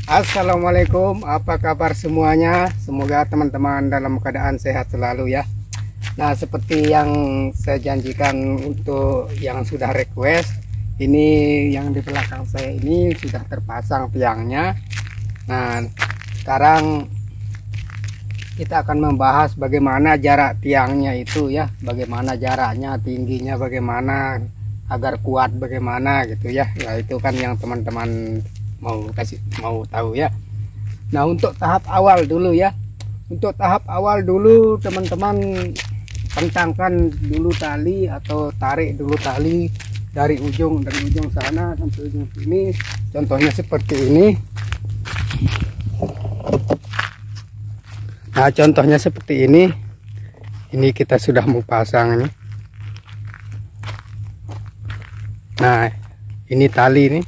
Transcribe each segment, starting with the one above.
Assalamualaikum, apa kabar semuanya? Semoga teman-teman dalam keadaan sehat selalu ya. Nah, seperti yang saya janjikan untuk yang sudah request, ini yang di belakang saya ini sudah terpasang tiangnya. Nah, sekarang kita akan membahas bagaimana jarak tiangnya itu ya, bagaimana jaraknya, tingginya bagaimana, agar kuat bagaimana gitu ya. Nah, itu kan yang teman-teman mau tahu ya. Nah, untuk tahap awal dulu ya. Untuk tahap awal dulu teman-teman kentangkan dulu tali atau tarik dulu tali dari ujung sana sampai ujung sini. Contohnya seperti ini. Nah, contohnya seperti ini. Ini kita sudah mau pasang ini. Nah, ini tali ini.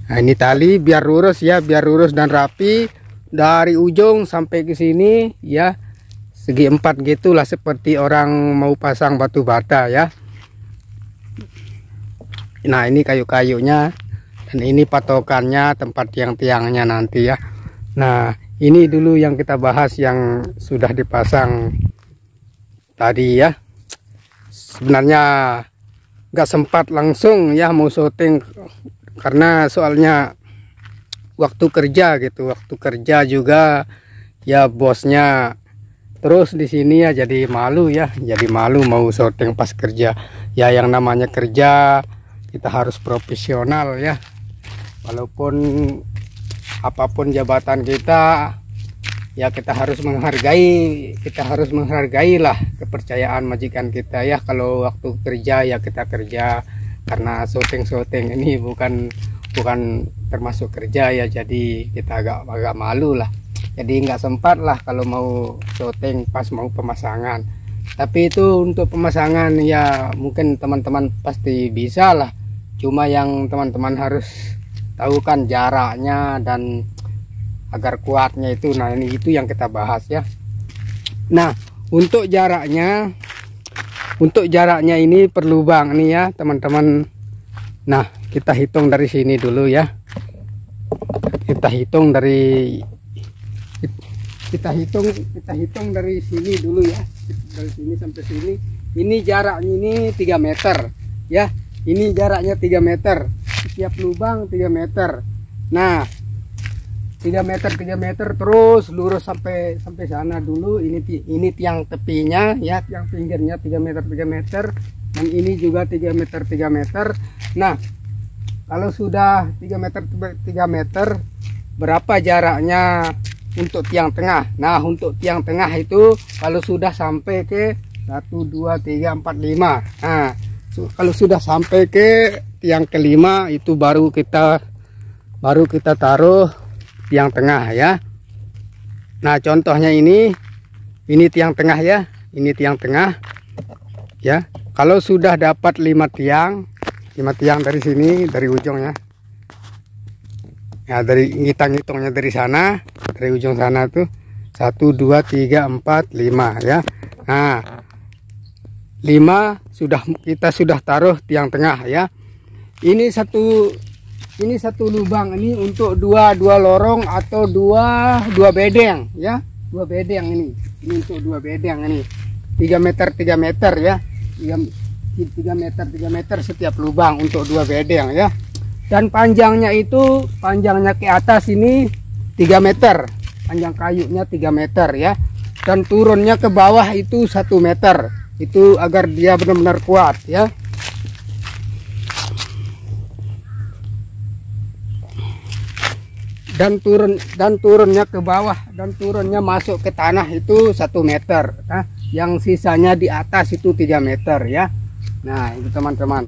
Nah, ini tali biar lurus ya, biar lurus dan rapi dari ujung sampai ke sini ya. Segi 4 gitulah, seperti orang mau pasang batu bata ya. Nah, ini kayu-kayunya dan ini patokannya, tempat tiang-tiangnya nanti ya. Nah, ini dulu yang kita bahas yang sudah dipasang tadi ya. Sebenarnya nggak sempat langsung ya mau syuting karena soalnya waktu kerja gitu, waktu kerja juga ya, bosnya terus di sini ya, jadi malu ya, jadi malu mau syuting pas kerja ya. Yang namanya kerja kita harus profesional ya, walaupun apapun jabatan kita ya, kita harus menghargai lah kepercayaan majikan kita ya. Kalau waktu kerja ya kita kerja, karena syuting ini bukan termasuk kerja ya, jadi kita agak malu lah, jadi nggak sempat lah kalau mau syuting pas mau pemasangan. Tapi itu untuk pemasangan ya mungkin teman-teman pasti bisa lah, cuma yang teman-teman harus tahu kan jaraknya dan agar kuatnya itu. Nah, ini itu yang kita bahas ya. Nah, untuk jaraknya ini per lubang nih ya teman-teman. Nah, kita hitung dari sini dulu ya. Kita hitung dari sini dulu ya. Dari sini sampai sini. Ini jaraknya ini 3 meter ya. Ini jaraknya 3 meter. Setiap lubang 3 meter. Nah, 3 meter terus lurus sampai sana dulu. Ini tiang tepinya ya, tiang pinggirnya 3 meter, dan ini juga 3 meter. Nah, kalau sudah 3 meter berapa jaraknya untuk tiang tengah? Nah, untuk tiang tengah itu kalau sudah sampai ke 1 2 3 4 5. Nah, kalau sudah sampai ke tiang kelima itu baru kita taruh tiang tengah ya. Nah, contohnya ini tiang tengah ya, ini tiang tengah ya. Kalau sudah dapat 5 tiang dari sini, dari ujungnya ya, dari ngitungnya dari sana, dari ujung sana tuh 1 2 3 4 5 ya. Nah, 5 kita sudah taruh tiang tengah ya. Ini satu lubang ini untuk dua lorong atau dua bedeng ya, 2 bedeng ini untuk 2 bedeng ini 3 meter ya, 3 meter setiap lubang untuk 2 bedeng ya. Dan panjangnya ke atas ini 3 meter, panjang kayunya 3 meter ya, dan turunnya ke bawah itu 1 meter, itu agar dia benar-benar kuat ya. Dan turunnya ke bawah dan turunnya masuk ke tanah itu 1 meter. Nah, yang sisanya di atas itu 3 meter ya. Nah, itu teman-teman.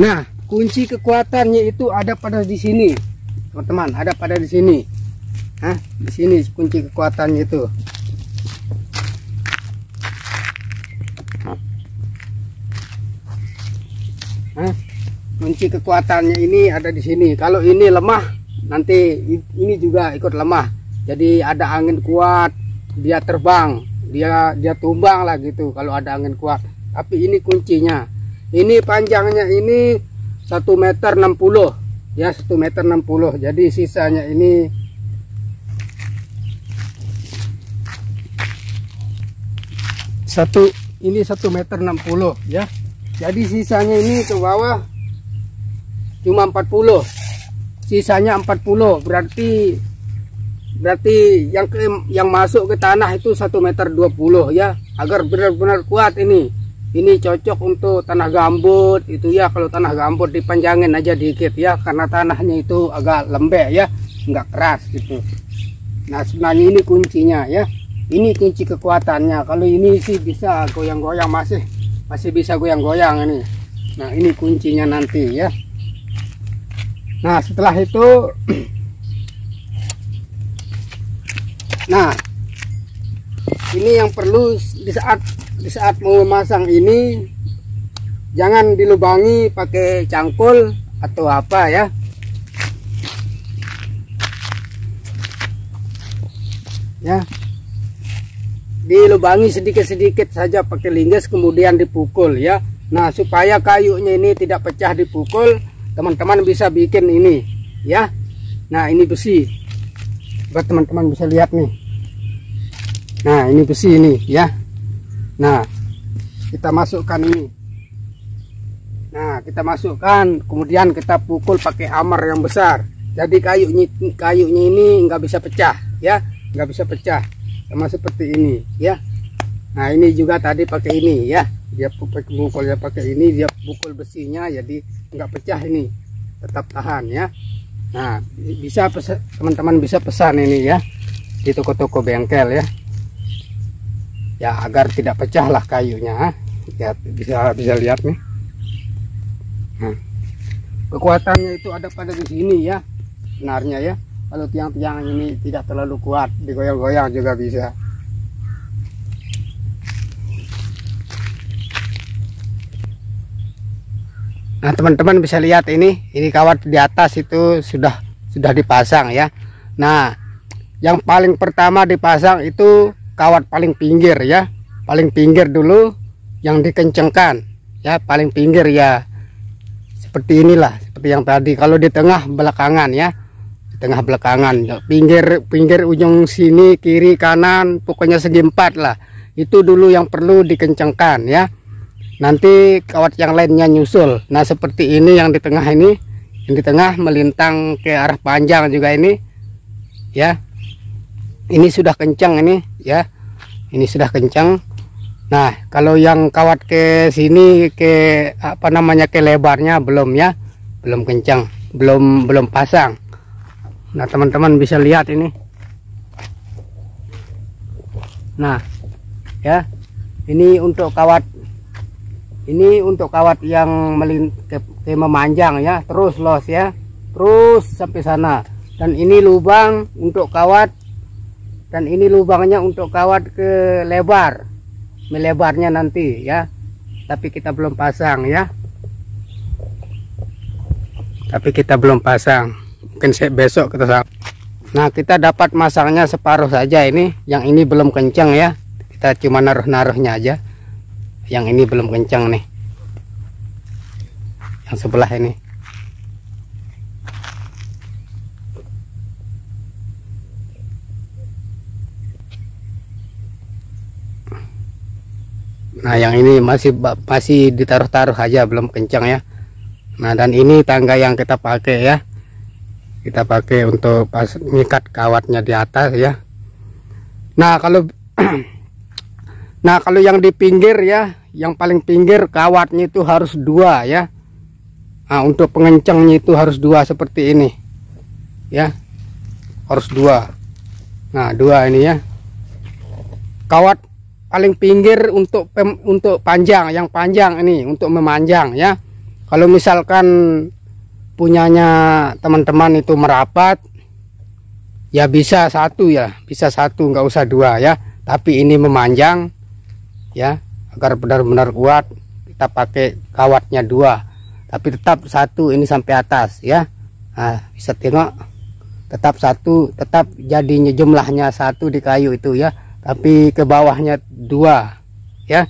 Nah, kunci kekuatannya itu ada pada di sini teman-teman, ada pada di sini. Nah, di sini kunci kekuatannya itu. Nah, kunci kekuatannya ini ada di sini. Kalau ini lemah, nanti ini juga ikut lemah. Jadi ada angin kuat, dia terbang, dia tumbang lah gitu kalau ada angin kuat. tapi ini kuncinya. Ini panjangnya ini 1,60 meter ya, 1,60 meter. Jadi sisanya ini ini 1,60 meter ya. Jadi sisanya ini ke bawah cuma 40, sisanya 40, berarti yang masuk ke tanah itu 1,20 meter ya, agar benar-benar kuat ini. Ini cocok untuk tanah gambut itu ya. Kalau tanah gambut dipanjangin aja dikit ya, karena tanahnya itu agak lembek ya, nggak keras gitu. Nah sebenarnya ini kuncinya ya, ini kunci kekuatannya. Kalau ini sih bisa goyang-goyang, masih bisa goyang-goyang ini. Nah ini kuncinya nanti ya. Nah setelah itu nah ini yang perlu di saat mau memasang ini, jangan dilubangi pakai cangkul atau apa ya. Ya, dilubangi sedikit-sedikit saja pakai linggis, kemudian dipukul ya. Nah supaya kayunya ini tidak pecah dipukul, teman-teman bisa bikin ini ya. Nah ini besi, buat teman-teman bisa lihat nih. Nah ini besi ini ya. Nah kita masukkan ini. Nah kita masukkan, kemudian kita pukul pakai hammer yang besar. Jadi kayunya ini nggak bisa pecah ya, nggak bisa pecah, sama seperti ini ya. Nah ini juga tadi pakai ini ya, dia pukulnya pakai ini, dia pukul besinya jadi nggak pecah, ini tetap tahan ya. Nah bisa teman-teman bisa pesan ini ya di toko-toko bengkel ya, agar tidak pecah lah kayunya ya. Bisa lihat nih. Nah, kekuatannya itu ada pada di sini ya sebenarnya ya. Kalau tiang-tiang ini tidak terlalu kuat, digoyang-goyang juga bisa. Nah teman-teman bisa lihat ini kawat di atas itu sudah dipasang ya. Nah yang paling pertama dipasang itu kawat paling pinggir ya, paling pinggir dulu yang dikencengkan ya, paling pinggir ya, seperti inilah, seperti yang tadi. Kalau di tengah belakangan ya, di tengah belakangan, pinggir ujung sini, kiri kanan, pokoknya segi 4 lah, itu dulu yang perlu dikencengkan ya. Nanti kawat yang lainnya nyusul. Nah seperti ini yang di tengah ini, yang di tengah melintang ke arah panjang juga ini ya. Ini sudah kencang ini ya, ini sudah kencang. Nah kalau yang kawat ke sini, ke apa namanya, ke lebarnya belum ya, belum kencang, belum pasang. Nah teman-teman bisa lihat ini. Nah ya, ini untuk kawat yang memanjang ya, terus los ya, terus sampai sana. Dan ini lubang untuk kawat, dan ini lubangnya untuk kawat ke lebar, melebarnya nanti ya, tapi kita belum pasang ya, mungkin besok kita pasang. Nah kita dapat masangnya separuh saja ini, yang ini belum kencang ya, kita cuma naruh-naruhnya aja. Yang ini belum kencang nih, yang sebelah ini. Nah yang ini masih ditaruh-taruh aja, belum kencang ya. Nah dan ini tangga yang kita pakai ya, kita pakai untuk pas ngikat kawatnya di atas ya. Nah kalau nah kalau yang di pinggir ya, yang paling pinggir kawatnya itu harus 2 ya. Nah untuk pengencangnya itu harus 2 seperti ini ya, harus 2. Nah 2 ini ya, kawat paling pinggir untuk panjang, yang panjang ini untuk memanjang ya. Kalau misalkan punyanya teman-teman itu merapat ya, bisa 1 ya, bisa 1, nggak usah 2 ya. Tapi ini memanjang ya, agar benar-benar kuat, kita pakai kawatnya 2, tapi tetap 1 ini sampai atas ya. Nah bisa tengok, tetap 1, tetap jadinya jumlahnya 1 di kayu itu ya, tapi ke bawahnya 2 ya.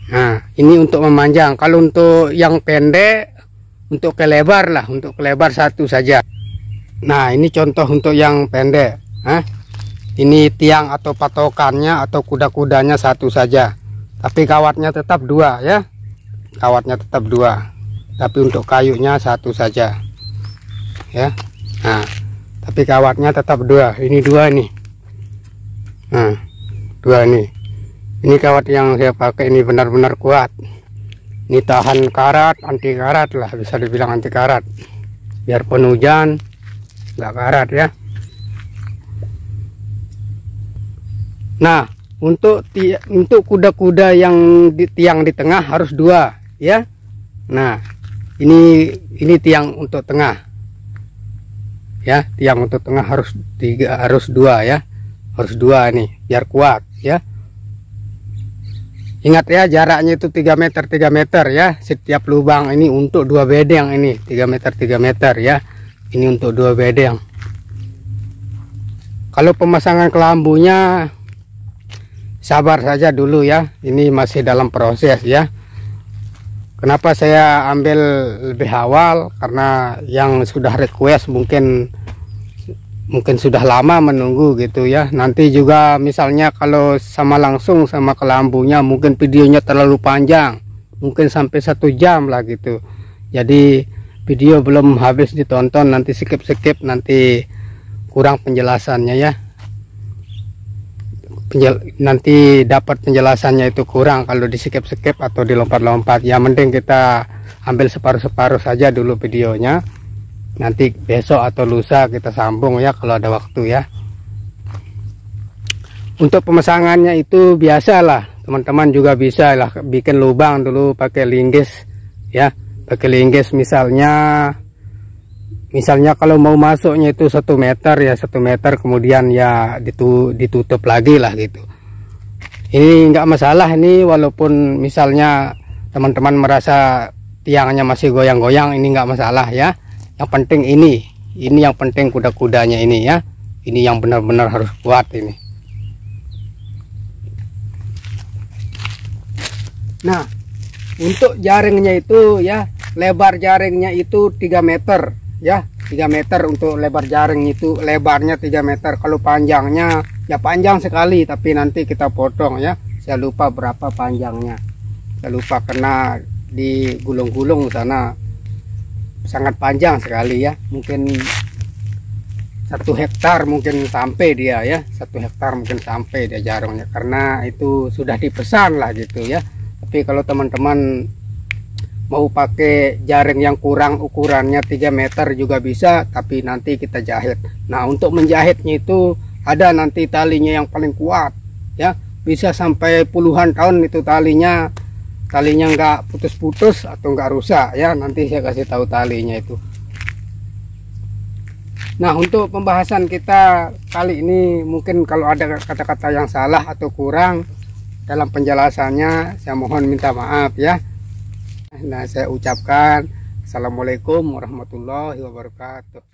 Nah, ini untuk memanjang. Kalau untuk yang pendek, untuk kelebar lah, untuk kelebar satu saja. Nah, ini contoh untuk yang pendek. Ini tiang atau patokannya atau kuda-kudanya satu saja. Tapi kawatnya tetap dua ya. Kawatnya tetap dua. Tapi untuk kayunya satu saja. Ya. Nah, tapi kawatnya tetap dua. Ini dua nih. Nah, dua nih. Ini kawat yang saya pakai ini benar-benar kuat. Ini tahan karat, anti karat lah, bisa dibilang anti karat. Biarpun hujan, nggak karat ya. Nah, untuk kuda-kuda yang tiang di tengah harus dua ya. Nah, ini tiang untuk tengah. Ya, tiang untuk tengah harus dua ya. Harus dua nih, biar kuat ya. Ingat ya, jaraknya itu 3 meter 3 meter ya. Setiap lubang ini untuk 2 bedeng ini 3 meter 3 meter ya. Ini untuk 2 bedeng. Kalau pemasangan kelambunya sabar saja dulu ya. Ini masih dalam proses ya. Kenapa saya ambil lebih awal? Karena yang sudah request mungkin sudah lama menunggu gitu ya. Nanti juga misalnya kalau sama langsung sama kelambunya mungkin videonya terlalu panjang, mungkin sampai 1 jam lah gitu. Jadi video belum habis ditonton nanti skip nanti kurang penjelasannya ya. Nanti dapat penjelasannya itu kurang kalau di skip atau dilompat-lompat. Ya mending kita ambil separuh-separuh saja dulu videonya. Nanti besok atau lusa kita sambung ya kalau ada waktu ya. Untuk pemasangannya itu biasalah, teman-teman juga bisa lah bikin lubang dulu pakai linggis ya. Pakai linggis misalnya kalau mau masuknya itu 1 meter ya, 1 meter kemudian ya ditutup lagi lah gitu. Ini enggak masalah ini, walaupun misalnya teman-teman merasa tiangnya masih goyang-goyang, ini enggak masalah ya. Yang penting ini yang penting kuda-kudanya ini ya. Ini yang benar-benar harus kuat ini. Nah, untuk jaringnya itu ya, lebar jaringnya itu 3 meter ya. 3 meter untuk lebar jaring itu, lebarnya 3 meter. Kalau panjangnya ya panjang sekali, tapi nanti kita potong ya. Saya lupa berapa panjangnya. Saya lupa karena di gulung-gulung sana sangat panjang sekali ya, mungkin 1 hektar mungkin sampai dia ya, 1 hektar mungkin sampai dia jarumnya, karena itu sudah dipesan lah gitu ya. Tapi kalau teman-teman mau pakai jaring yang kurang ukurannya 3 meter juga bisa, tapi nanti kita jahit. Nah, untuk menjahitnya itu ada nanti talinya yang paling kuat ya, bisa sampai puluhan tahun itu talinya nggak putus-putus atau nggak rusak ya. Nanti saya kasih tahu talinya itu. Nah, untuk pembahasan kita kali ini mungkin kalau ada kata-kata yang salah atau kurang dalam penjelasannya, saya mohon minta maaf ya. Nah, saya ucapkan assalamualaikum warahmatullahi wabarakatuh.